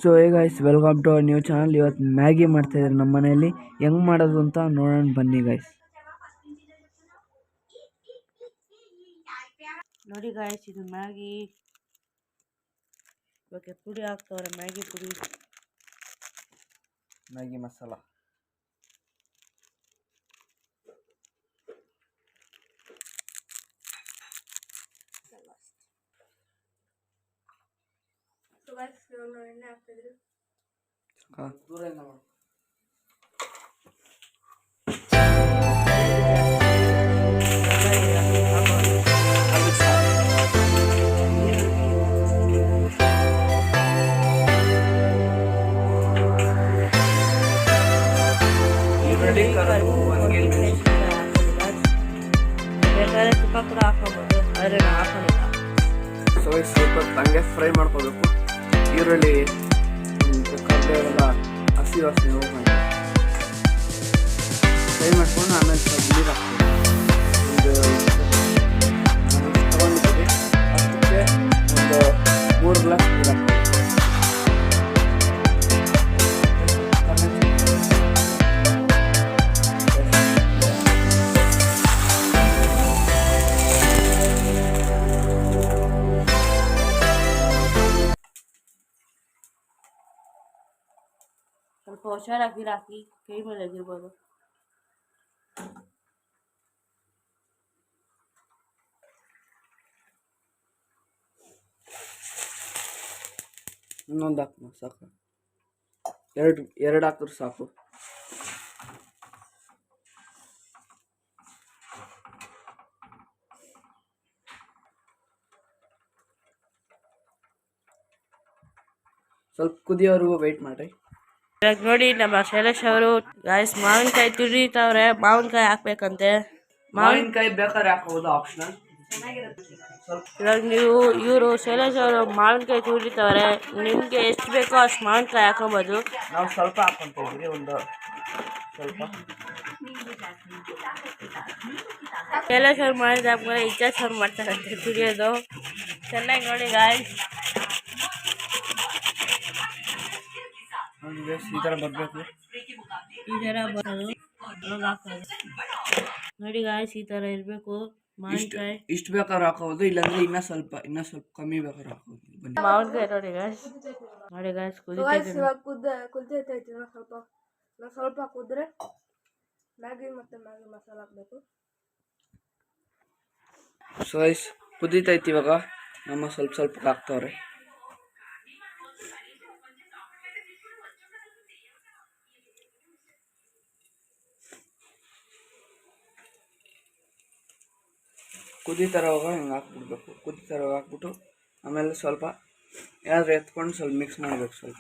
So hey guys welcome to our new channel. ಇವತ್ತು Maggi ಮಾಡ್ತಾಯಿದ್ದಾರೆ ನಮ್ಮ ಮನೆಯಲ್ಲಿ. ಹೆಂಗೆ ಮಾಡೋದು ಅಂತ ನೋಡೋಣ ಬನ್ನಿ ಗೈಸ್. ನೋಡಿ ಗಾಯ್ಸ್, ಇದು ಮ್ಯಾಗಿ. ಇವಾಗ ಪುಡಿ ಹಾಕ್ತವ್ರೆ, ಮ್ಯಾಗಿ ಪುಡಿ, ಮ್ಯಾಗಿ ಮಸಾಲ. ಎಣ್ಣೆ ಹಾಕ್ತಿದ್ರು. ಬೇಕಾದ್ರೆ ತುಪ್ಪ ಕೂಡ ಹಾಕೋಬಹುದು, ಆದರೆ ನಾವು ಹಾಕೊಂಡಿಲ್ಲ. ಸೊ ಸ್ವಲ್ಪ ಹಂಗೆ ಫ್ರೈ ಮಾಡ್ಕೋಬೇಕು. ಈರುಳ್ಳಿ ಕರ್ಬೇವೆಲ್ಲ ಹಸಿ ವಾಸನೆ ಹೋಗೋಣ ಫ್ರೈ ಮಾಡ್ಕೊಂಡು ಆಮೇಲೆ ಸ್ವಲ್ಪ ನೀರು ಹಾಕ್ತೀವಿ. ಒಂದು ತೊಗೊಂಡಿದ್ದೀವಿ, ಅದಕ್ಕೆ ಒಂದು 3 ಗ್ಲಾಸ್ ನೀರು ಹಾಕ್ತೀವಿ. ಸ್ವಲ್ಪ ಹುಷಾರಾಗಿ ಹಾಕಿ, ಕೈ ಮೇಲೆ ಆಗಿರ್ಬೋದು. ಇನ್ನೊಂದು ಹಾಕ್ಮ ಸಾಕು, ಎರಡು ಹಾಕಿದ್ರು ಸಾಕು. ಸ್ವಲ್ಪ ಕುದಿಯೋವರೆಗೂ ವೆಯ್ಟ್ ಮಾಡ್ರಿ. ಇವಾಗ ನೋಡಿ, ನಮ್ಮ ಶೈಲೇಶ್ ಅವರು ಗಾಯ್ಸ್ ಮಾವಿನಕಾಯಿ ತುರಿತಾವ್ರೆ. ಮಾವಿನಕಾಯಿ ಹಾಕ್ಬೇಕಂತೆ. ಮಾವಿನಕಾಯಿ ಬೇಕಾದ್ರೆ ಹಾಕೋದು, ಆಪ್ಷನಲ್. ಇವಾಗ ಇವರು ಶೈಲೇಶ್ ಅವರು ಮಾವಿನಕಾಯಿ ತುರಿತಾವ್ರೆ. ನಿಮ್ಗೆ ಎಷ್ಟು ಬೇಕೋ ಅಷ್ಟು ಮಾವಿನಕಾಯಿ ಹಾಕೋಬಹುದು. ನಾವು ಸ್ವಲ್ಪ ಹಾಕೊಂತಿದ್ವಿ, ಒಂದು ಸ್ವಲ್ಪ. ಶೈಲೇಶ್ ಅವ್ರು ಮಾಡಿದಾದ್ಮೇಲೆ ಇಜ್ಜಾಸ್ ಅವ್ರು ಮಾಡ್ತಾರಂತೆ ತುರಿಯೋದು. ಚೆನ್ನಾಗಿ ನೋಡಿ ಗಾಯ್ಸ್, ಈ ಥರ ಬರಬೇಕು. ಈ ಥರ ಬರೋದು ನೋಡಿ ಗಾಯ್ಸ್, ಈ ಥರ ಇರಬೇಕು ಮಾವಿನಕಾಯಿ. ಇಷ್ಟು ಬೇಕಾದ್ರೆ ಹಾಕೋದು, ಇಲ್ಲಾಂದ್ರೆ ಇನ್ನೂ ಸ್ವಲ್ಪ ಕಮ್ಮಿ ಬೇಕಾದ್ರೆ ಹಾಕೋದು. ಮಾವಿನಕಾಯಿ ನೋಡಿ ಗಾಯ್ಸ್, ನೋಡಿ ಗಾಯ್ಸ್ ಕುದಿತೈತೆ. ಸ್ವಲ್ಪ ಕುದ್ರೆ ಮ್ಯಾಗಿ ಮತ್ತೆ ಮ್ಯಾಗಿ ಮಸಾಲ ಹಾಕಬೇಕು. ಸೊ ಗೈಸ್ ಕುದೀತೈತಿ. ಇವಾಗ ನಮ್ಮ ಸ್ವಲ್ಪ ಹಾಕ್ತವ್ರೆ. ಕುದೀತಾರವಾಗ ಹಿಂಗೆ ಹಾಕ್ಬಿಡ್ಬೇಕು. ಕುದೀತಾರವಾಗ ಹಾಕ್ಬಿಟ್ಟು ಆಮೇಲೆ ಸ್ವಲ್ಪ ಏನಾದರೂ ಎತ್ಕೊಂಡು ಸ್ವಲ್ಪ ಮಿಕ್ಸ್ ಮಾಡಬೇಕು. ಸ್ವಲ್ಪ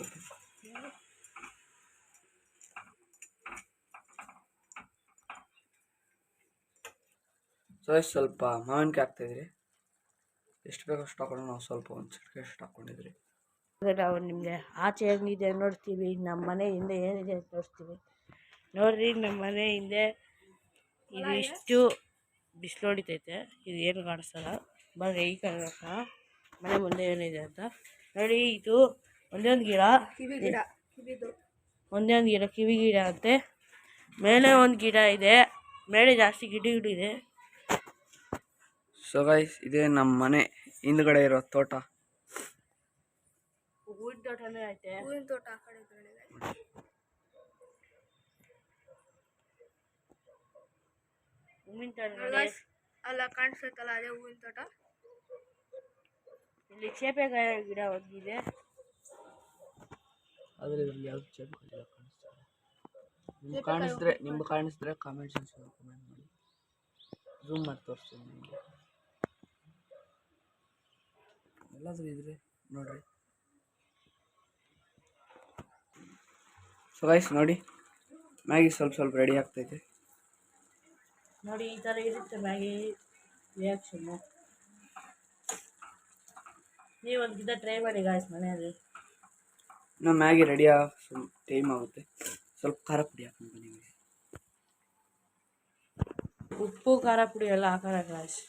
ಸೊ ಸ್ವಲ್ಪ ಮಾವಿನಕಾಯಿ ಹಾಕ್ತಾಯಿದ್ರಿ. ಎಷ್ಟು ಬೇಕೋ ಅಷ್ಟು ಹಾಕೊಂಡು ನಾವು ಸ್ವಲ್ಪ ಒಂದು ಚಿಟಿಕೆ ಅಷ್ಟು ಹಾಕ್ಕೊಂಡಿದ್ರಿ. ನಾವು ನಿಮಗೆ ಆಚೆ ಹೆಂಗಿದೆ ನೋಡ್ತೀವಿ, ನಮ್ಮ ಮನೆ ಹಿಂದೆ ಏನಿದೆ ಅಂತ ತೋರಿಸ್ತೀವಿ. ನೋಡ್ರಿ, ನಮ್ಮ ಮನೆ ಹಿಂದೆ ಇದು ಇಷ್ಟು ಬಿಸಿಲು ಹೊಡಿತೈತೆ. ಇದು ಏನು ಕಾಣಿಸ್ತಲ್ಲ, ಬರ್ರಿ ಈ ಕಾರಣ ಮನೆ ಮುಂದೆ ಏನಿದೆ ಅಂತ ನೋಡಿ. ಇದು ಒಂದೇ ಒಂದು ಗಿಡ, ಕಿವಿ ಗಿಡ ಅಂತೆ. ಮೇಲೆ ಒಂದು ಗಿಡ ಇದೆ, ಮೇಲೆ ಜಾಸ್ತಿ ಗಿಡ ಇದೆ. ಸೊ ಗೈಸ್, ಇದೇ ನಮ್ಮ ಮನೆ ಹಿಂದ್ಗಡೆ ಇರೋ ತೋಟ. ಹೂವಿನ ತೋಟನೇ ಐತೆ. ಹೂವಿನ ತೋಟ ಆ ಕಡೆ ಹೂವಿನ ತೋಟ ಅಲ್ಲ ಕಾಣಿಸ್ತೈತಲ್ಲ, ಅದೇ ಹೂವಿನ ತೋಟ. ಇಲ್ಲಿ ಚೇಪೆಕಾಯಿ ಗಿಡ ಒಂದಿದೆ. ಆದರೆ ಇದರಲ್ಲಿ ಯಾವ್ದು ಚೇಪೆಕಾಯಿ ನಿಮ್ಗೆ ಕಾಣಿಸಿದ್ರೆ ಕಾಮೆಂಟ್ ಸೆಕ್ಷನ್ ಕಮೆಂಟ್ ಮಾಡಿ. ಝೂಮ್ ಮಾಡಿ ತೋರಿಸ್ತೀನಿ ನಿಮಗೆ. ಎಲ್ಲಾದರೂ ಇದ್ರೆ ನೋಡ್ರಿ. ಸೊ ಗೈಸ್ ನೋಡಿ, ಮ್ಯಾಗಿ ಸ್ವಲ್ಪ ರೆಡಿ ಆಗ್ತೈತೆ. ನೋಡಿ, ಈ ಥರ ಇರುತ್ತೆ ಮ್ಯಾಗಿ ರಿಯಾಕ್ಷನ್ನು. ನೀವು ಒಂದು ಗಿಡ ಟ್ರೈ ಮಾಡಿ ಗಾಯ್ಸ್ ಮನೆಯಲ್ಲಿ. ನಮ್ಮ ಮ್ಯಾಗಿ ರೆಡಿ ಸ್ವಲ್ಪ ಟೈಮ್ ಆಗುತ್ತೆ. ಸ್ವಲ್ಪ ಖಾರ ಪುಡಿ ಹಾಕೊಂಡು ನಿಮಗೆ. ಉಪ್ಪು ಖಾರ ಪುಡಿ ಎಲ್ಲ ಹಾಕೋಣ ಗಾಯ್ಸ್.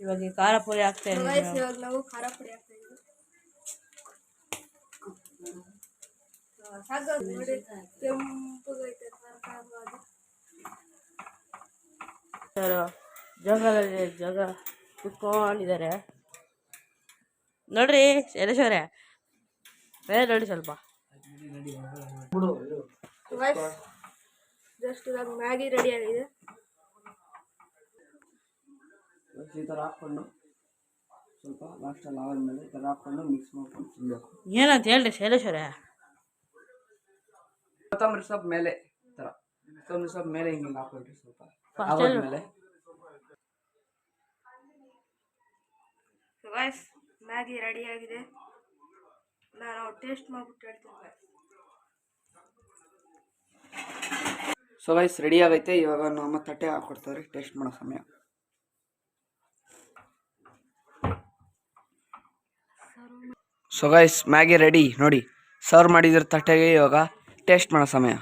ಇವಾಗ ಖಾರ ಪುಡಿ ಹಾಕ್ತಾ ಇದ್ದೀವಿ. ಇವಾಗ ನಾವು ಖಾರ ಪುಡಿ ಹಾಕ್ತಾ ಇದ್ದೀವಿ. ಸಾಕು ನೋಡಿ ಕೆಂಪಗೈತೆ ತರಕಾರಿ ಜೋಗದಲ್ಲಿ ಜೋಗ ಕುತ್ಕೊಂಡಿದ್ದಾರೆ ನೋಡ್ರಿ ಶೈಲೇಶ್ವರೇ ಬೇರೆ ನೋಡಿ ಸ್ವಲ್ಪ ಜಸ್ಟ್ ಇವಾಗ ಮ್ಯಾಗಿ ರೆಡಿ ಆಗಿದೆ. ಈ ಥರ ಹಾಕ್ಕೊಂಡು ಸ್ವಲ್ಪ ಲಾಸ್ಟಲ್ಲಿ ಆದ್ಮೇಲೆ ಈ ಥರ ಹಾಕ್ಕೊಂಡು ಮಿಕ್ಸ್ ಮಾಡ್ಕೊಂಡು ತಿನ್ನಬೇಕು. ಏನಂತ ಹೇಳ್ರಿ ಶೈಲೇಶ್ವರೇ. ಕೊತ್ತಂಬರಿ ಸೊಪ್ಪು ಮೇಲೆ ಈ ಥರ ಕೊತ್ತಂಬರಿ ಸೊಪ್ಪು ಮೇಲೆ ಹಿಂಗೆ ಹಾಕ್ಕೊಳ್ರಿ ಸ್ವಲ್ಪ ಆದ್ಮೇಲೆ. ಗೈಸ್ ಮ್ಯಾಗಿ ರೆಡಿ ಆಗಿದೆ. ನಾನು ಟೇಸ್ಟ್ ಮಾಡ್ಬಿಟ್ಟು ಹೇಳ್ತೀನಿ. ಸೊ ಗೈಸ್ ರೆಡಿ ಆಗೈತೆ. ಇವಾಗ ನಮ್ಮ ತಟ್ಟೆ ಹಾಕ್ಕೊಡ್ತಾರೆ ಟೇಸ್ಟ್ ಮಾಡೋ ಸಮಯ. ಸೊ ಗೈಸ್ ಮ್ಯಾಗಿ ರೆಡಿ ನೋಡಿ, ಸರ್ವ್ ಮಾಡಿದ್ರ ತಟ್ಟೆಗೆ ಇವಾಗ ಟೇಸ್ಟ್ ಮಾಡೋ ಸಮಯ.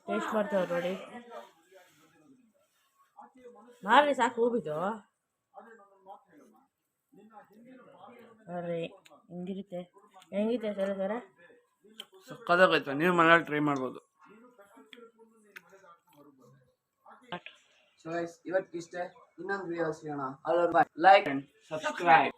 ಟೇಸ್ಟ್ ಮಾಡ್ತಾವೆ ನೋಡಿ ಮಾಡ್ರಿ ಸಾಕು ಹೋಗ್ಬಿಟ್ಟು ನೋಡ್ರಿ ಹೆಂಗಿರುತ್ತೆ ಶೈಲೇಶ್ವರೇ. ಸಕ್ಕತ್ತಾಗೈತೆ, ನೀವು ಮನೇಲಿ ಟ್ರೈ ಮಾಡ್ಬೋದು. ಸೊ ಗೈಸ್ ಇವತ್ತಿಷ್ಟೇ. ಇನ್ನೊಂದು ವಿಡಿಯೋ ಸಿಗೋಣ. Like and subscribe.